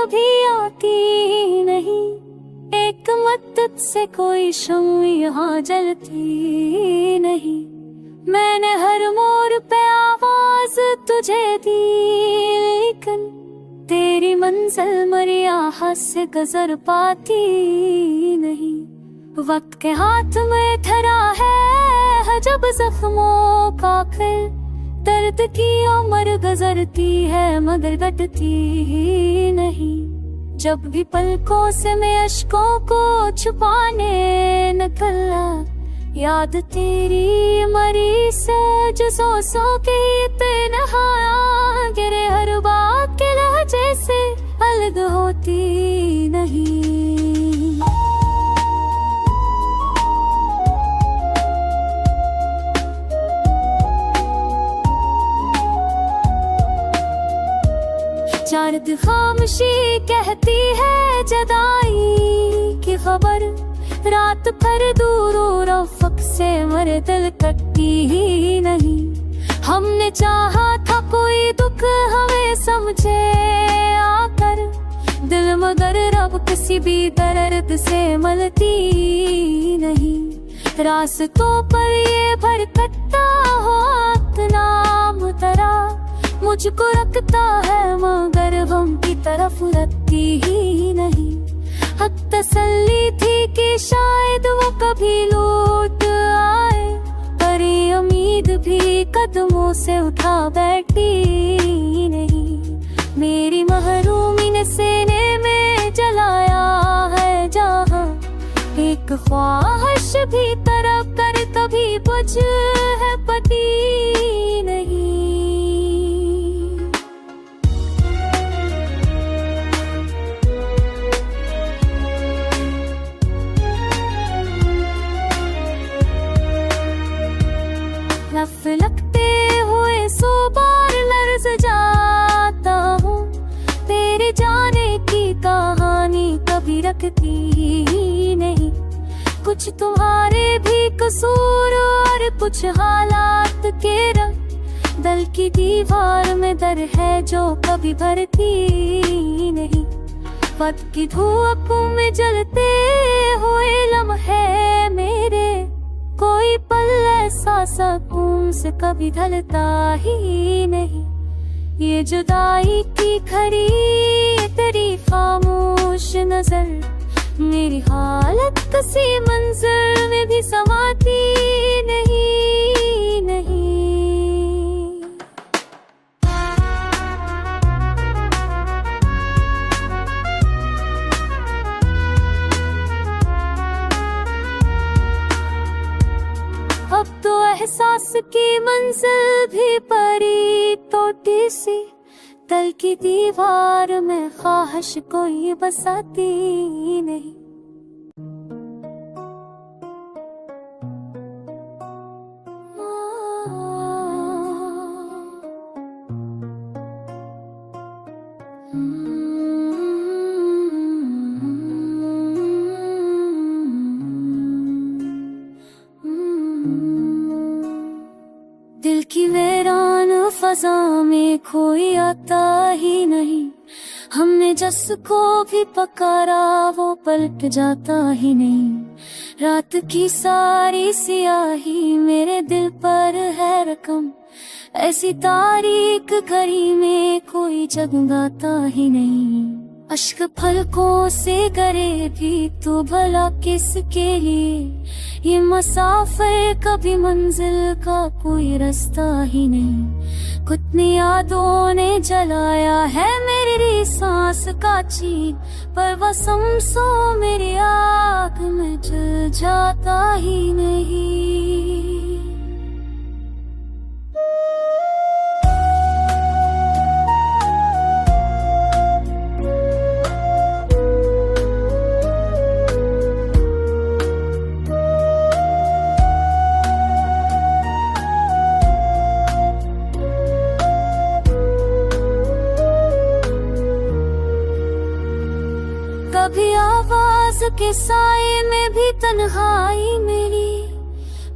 कभी आती नहीं, एक मदद से कोई शम्म यहाँ जलती नहीं। मैंने हर मोड़ पे आवाज तुझे दी, लेकिन तेरी मंजिल मरी आहट से गुजर पाती नहीं। वक्त के हाथ में ठहरा है जब जख्मों का फिर, दर्द की उम्र गुजरती है मगर घटती ही नहीं। जब भी पलकों से मैं अश्कों को छुपाने निकला, याद तेरी मरी से जो सो के तन्हाया गिरे, हर बात के लहजे से अलग होती नहीं। चार खामोशी कहती है जदाई की खबर, रात भर दूर रफ़क़ से मरे दिल कटती ही नहीं। हमने चाहा था कोई दुख हमें समझे आकर, दिल मगर रब किसी भी दर्द से मलती नहीं। रास्तों पर ये भटकता हो नाम तरा, मुझको रखता है मगर हम की तरफ रखती ही नहीं। हक तसल्ली थी कि शायद वो कभी लौट आए, पर ये उम्मीद भी कदमों से उठा बैठी नहीं। मेरी महरूमी ने सीने में जलाया है जहाँ, एक ख्वाहिश भी तरफ कर कभी बुझ है पती नहीं। लगते हुए सो बार लर्ज़ जाता हूँ, तेरे जाने की कहानी कभी रखती ही नहीं। कुछ तुम्हारे भी कसूर और कुछ हालात के रंग, दिल की दीवार में दर है जो कभी भरती नहीं। वक्त की धूप में जलते हुए लम्हे मेरे, कोई पल ऐसा सुकून से कभी ढलता ही नहीं। ये जुदाई की खड़ी तेरी खामोश नजर, मेरी हालत किसी मंजर में भी समाती नहीं नहीं। अब तो एहसास की मंजिल भी परी टूटी सी, दिल की दीवार में ख्वाहिश कोई बसाती नहीं। दिल की वीरान फजा में कोई आता ही नहीं, हमने जिसको भी पकारा वो पलट जाता ही नहीं। रात की सारी सियाही मेरे दिल पर है रकम, ऐसी तारीख घड़ी में कोई जगमगाता ही नहीं। अश्क पलकों से करे भी तो भला किसके लिए, ये मसाफिर कभी मंजिल का कोई रास्ता ही नहीं। कितनी यादों ने जलाया है मेरी सांस का चीन, पर वो समसो मेरी आँख में जल जाता ही नहीं। कभी आवाज के साए में भी तन्हाई मेरी,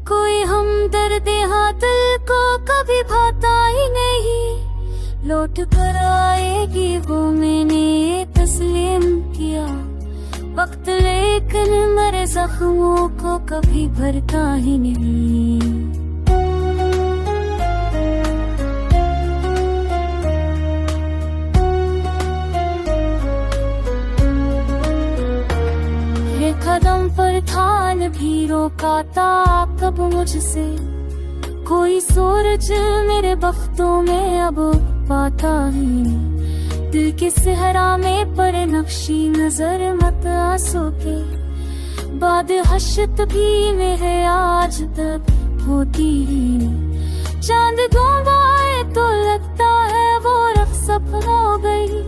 कोई हमदर्द यहाँ दिल को कभी भाता ही नहीं। लौट कर आएगी वो मैंने तस्वीर जख्मों को कभी भरता ही नहीं। ये कदम पर थान भी रोका था कब मुझसे, कोई सूरज मेरे बख्तों में अब पाता ही नहीं। दिल के सहरा में पर नक्शी नजर मत आंसू के, बाद हशत भी मेरे आज तक होती ही नहीं। चांद घुमाए तो लगता है वो रफ्सप हो गई,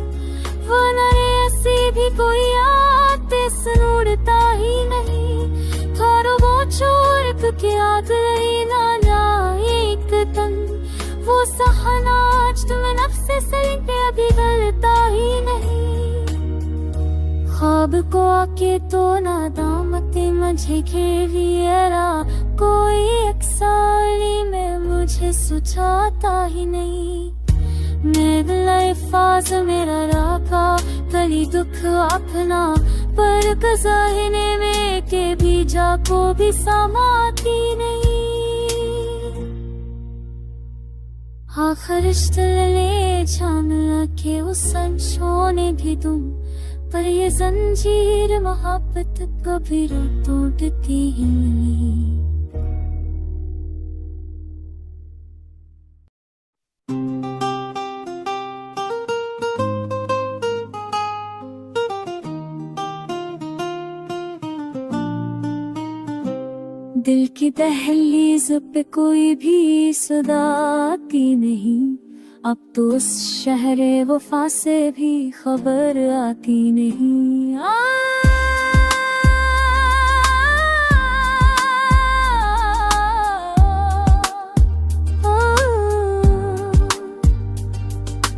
वरना ऐसी भी कोई आते सुनता ही नहीं। थारो वो छोड़ के याद रही ना एक तन, वो सहना आज तुम्हें नफ्से से अभी गलता ही नहीं। ख्वाब को आके तो नादामते मुझे घेरिएरा, कोई अक्सारी में मुझे सुझाता ही नहीं। मेरे फाज मेरा राका कली दुख अपना, पर कज़ाहिने में के बीजा को भी समाती नहीं। आखिर ले जाना के उस संशोने भी तुम, पर ये जंजीर मोहब्बत कभी टूटती ही नहीं। दिल की दहलीज पे कोई भी सदा आती नहीं, अब तो उस शहरे वफा से भी खबर आती नहीं।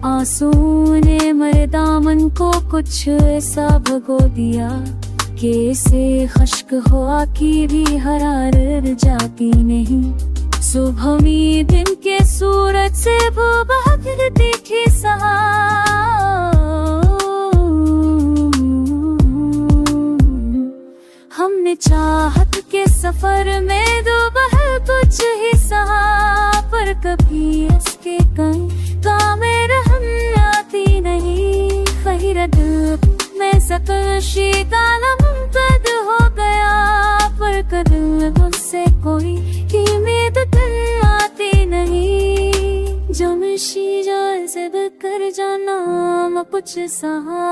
आंसू ने मेरे दामन को कुछ ऐसा भगो दिया, कैसे खश्क हुआ की भी हरारत जाती नहीं। सुबह में दिन के सूरज से वो बहादुर देखी सहा, हमने चाहत के सफर में दोपहर कुछ ही सहा, पर कभी इसके कहीं काम रहम आती नहीं। खैरत में सकशी काला मुमतद हो गया, पर कदम मुझसे कोई उम्मीद आती नहीं। जमशी जाज़िब कर जाना मैं कुछ सहा,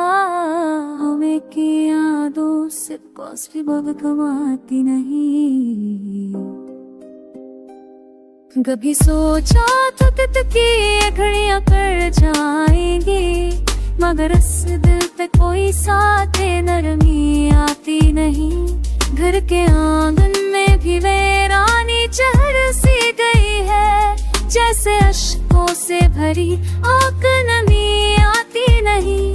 हमें की यादों से कौस भी बब कमाती नहीं। कभी सोचा तो कि घड़ियां कर जाएंगे, मगर इस दिल पे कोई साथ नरमी आती नहीं। घर के आंगन में भी वीरानी चढ़ सी गई है, जैसे अश्कों से भरी आंख नमी आती नहीं।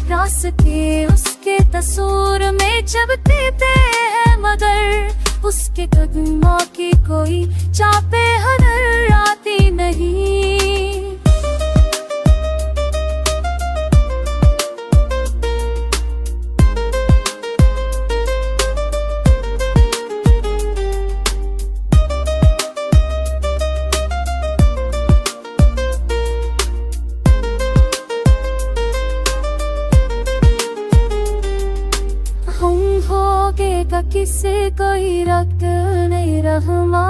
रास्ते उसके तस्वीर में चबते हैं, मगर उसके कदमों की कोई चापे हदर आती नहीं। किसे कोई रक्त नहीं रहमा,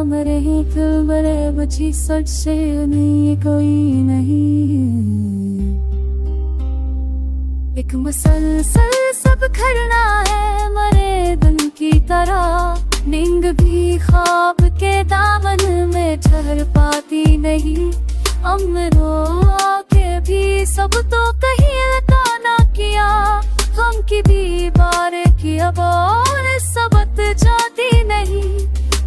मरे फिर बड़े बची सच से नहीं कोई नहीं। एक मुसलसल सब खरना है मरे दिन की तरह, नींद भी ख्वाब के दामन में ठहर पाती नहीं। अमरों के भी सब तो कहीं लगा ना किया, हम की दीवार की अब और सबत जाती नहीं।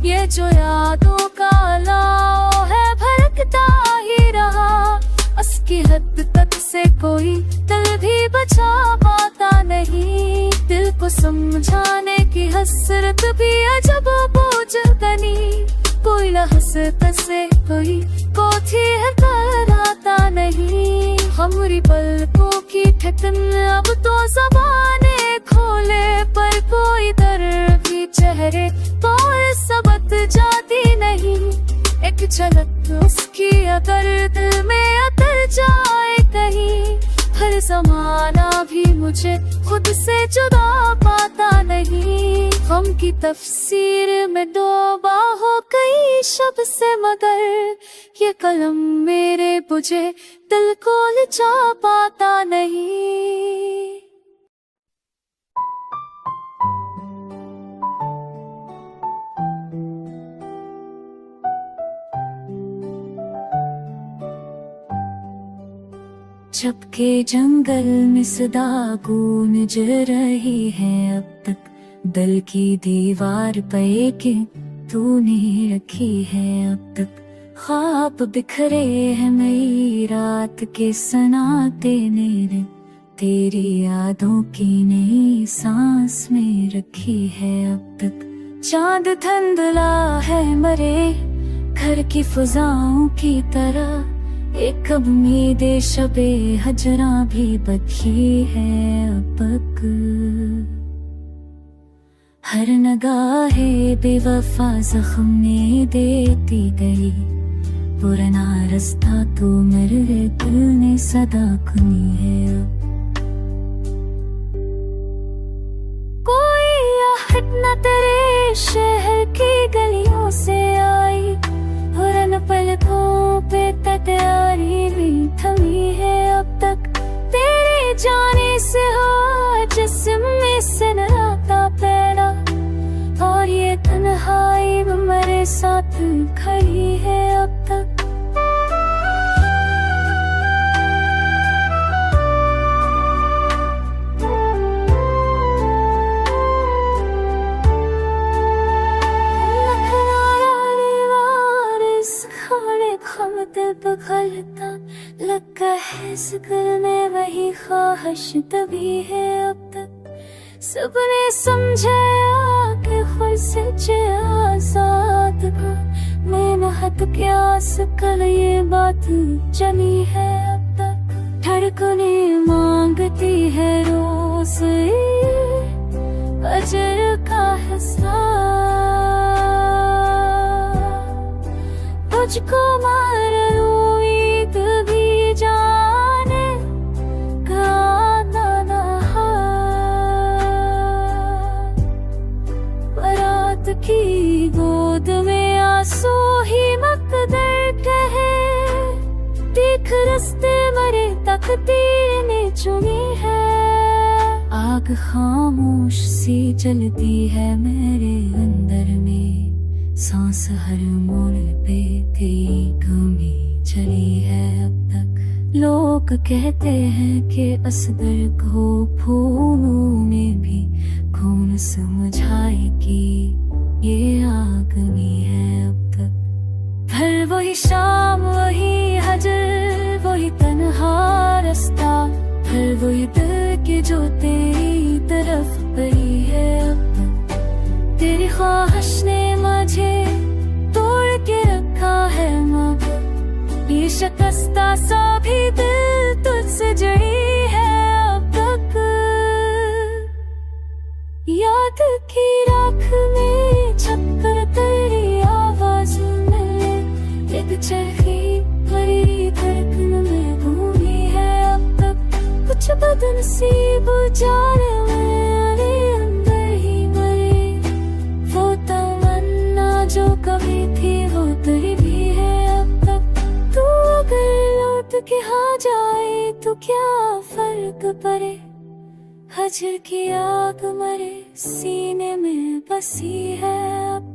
ये जो यादों का लाओ है भड़कता ही रहा, उसकी हद तक से कोई दिल भी बचा पाता नहीं। दिल को समझाने की हसरत भी अजब बोझ बनी, कोई लहसत से कोई कोठी है कराता नहीं। हमारी पलकों की ठिकन अब तो ज़बाने खोले, पर कोई दर भी झलक उसकी अगर दिल में अतर जाए कहीं, हर ज़माना भी मुझे खुद से जुदा पाता नहीं। गम की तफसीर में डूबा हो कई शब से, मगर ये कलम मेरे बुझे दिल को लचा पाता नहीं। जब के जंगल में सदा गूंज रही है अब तक, दिल की दीवार पे के तूने रखी है अब तक। ख्वाब बिखरे हैं नई रात के सनाते मेरे, तेरी यादों की नई सांस में रखी है अब तक। चांद धुंधला है मरे घर की फिजाओं की तरह, एक उम्मीद शबे हजरा भी बची है अब तक। हर नगाहे बेवफा जख्म ने देती गई, पुराना रास्ता तो मेरे दिल ने सदा खुनी है अब। कोई आहट न तेरे शहर की गलियों से आई, और पलकों पे तैयारी भी थमी है अब तक। तेरे जाने से हो जिस्म में सन्नाटा पैदा, और ये तन्हाई मेरे साथ खड़ी है अब तक। बखलता लगा है जिक्र में वही ख्वाहिश तभी है अब तक। सबने समझाया कि खुद से आजाद का मेहनत क्या सकल ये बात जमी है अब तक। धड़कने मांगती है रोज अजर का हिस्सा, तुझको मार उम्मीद भी जाने का ना बरात की गोद में आंसू ही मकदर कहे, देख रस्ते मरे तकदीर ने चुनी है। आग खामोश सी जलती है मेरे अंदर में, सांस हर मोड़ पे तेरी कमी चली है अब तक। लोग कहते हैं कि असगर को फूलों में भी खून समझाएगी, ये आगनी है अब तक। फिर वही शाम वही हजर वही तन्हा रास्ता, फिर वही दिल की जो तेरी तरफ पड़ी है अब तक। तेरी ख्वाहिश ने मुझे तोड़ के रखा है मगर, ये शिकस्ता सा भी दिल तुझसे जड़ी है अब तक। याद की राख में छपकर तेरी आवाज में एक चरखी भरी धड़कन में घूमी है अब तक। कुछ बदनसीब जाने मेरे अंदर ही मरे, वो तमन्ना जो कभी थी वो तेरी भी है अब तक। तू अगर लौट के हाँ जाए तो क्या फर्क पड़े, हजर की आग मरे सीने में बसी है अब